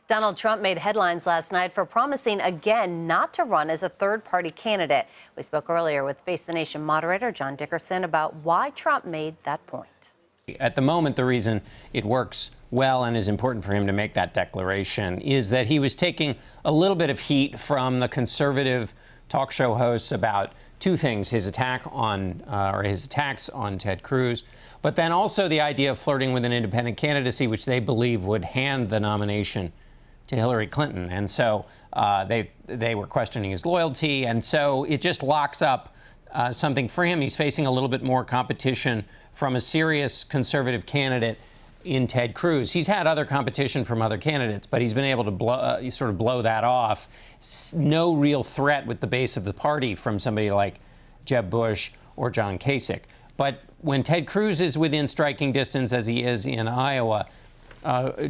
Donald Trump made headlines last night for promising again not to run as a third-party candidate. We spoke earlier with Face the Nation moderator John Dickerson about why Trump made that point. At the moment, the reason it works well and is important for him to make that declaration is that he was taking a little bit of heat from the conservative talk show hosts about two things: his attack on, his attacks on Ted Cruz, but then also the idea of flirting with an independent candidacy, which they believe would hand the nomination to Hillary Clinton. And so they were questioning his loyalty. And so it just locks up something for him. He's facing a little bit more competition from a serious conservative candidate in Ted Cruz. He's had other competition from other candidates, but he's been able to sort of blow that off. No real threat with the base of the party from somebody like Jeb Bush or John Kasich. But when Ted Cruz is within striking distance, as he is in Iowa,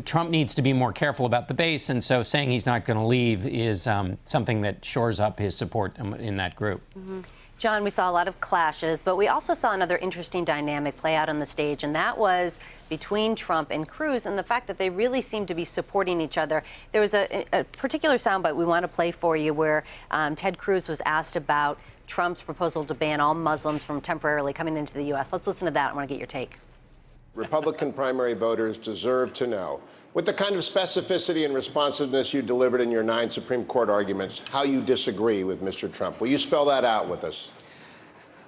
Trump needs to be more careful about the base, and so saying he's not going to leave is something that shores up his support in that group. Mm-hmm. John, we saw a lot of clashes, but we also saw another interesting dynamic play out on the stage, and that was between Trump and Cruz and the fact that they really seemed to be supporting each other. There was a particular soundbite we want to play for you where Ted Cruz was asked about Trump's proposal to ban all Muslims from temporarily coming into the U.S. Let's listen to that. I want to get your take. Republican primary voters deserve to know, with the kind of specificity and responsiveness you delivered in your 9 Supreme Court arguments, how you disagree with Mr. Trump. Will you spell that out with us?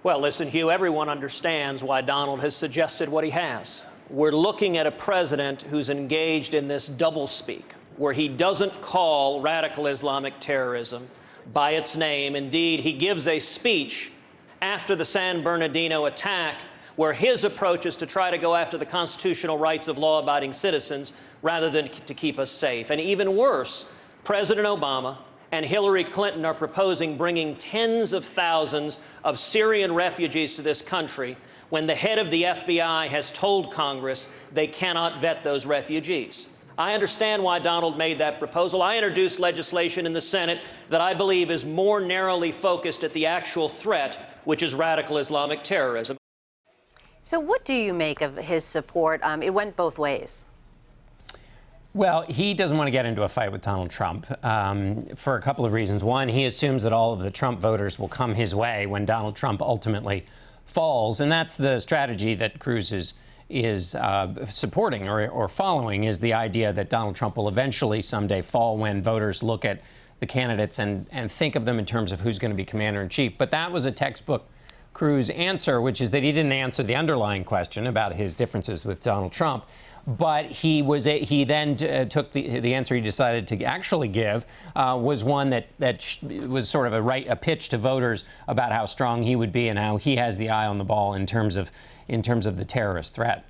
Well, listen, Hugh, everyone understands why Donald has suggested what he has. We're looking at a president who's engaged in this doublespeak, where he doesn't call radical Islamic terrorism by its name. Indeed, he gives a speech after the San Bernardino attack where his approach is to try to go after the constitutional rights of law-abiding citizens rather than to keep us safe. And even worse, President Obama and Hillary Clinton are proposing bringing tens of thousands of Syrian refugees to this country when the head of the FBI has told Congress they cannot vet those refugees. I understand why Donald made that proposal. I introduced legislation in the Senate that I believe is more narrowly focused at the actual threat, which is radical Islamic terrorism. So what do you make of his support? It went both ways. Well, he doesn't want to get into a fight with Donald Trump for a couple of reasons. One, he assumes that all of the Trump voters will come his way when Donald Trump ultimately falls. And that's the strategy that Cruz is supporting or following, is the idea that Donald Trump will eventually someday fall when voters look at the candidates and think of them in terms of who's going to be commander-in-chief. But that was a textbook Cruz answer, which is that he didn't answer the underlying question about his differences with Donald Trump, but he then took the answer he decided to actually give was one that was sort of a pitch to voters about how strong he would be and how he has the eye on the ball in terms of the terrorist threat.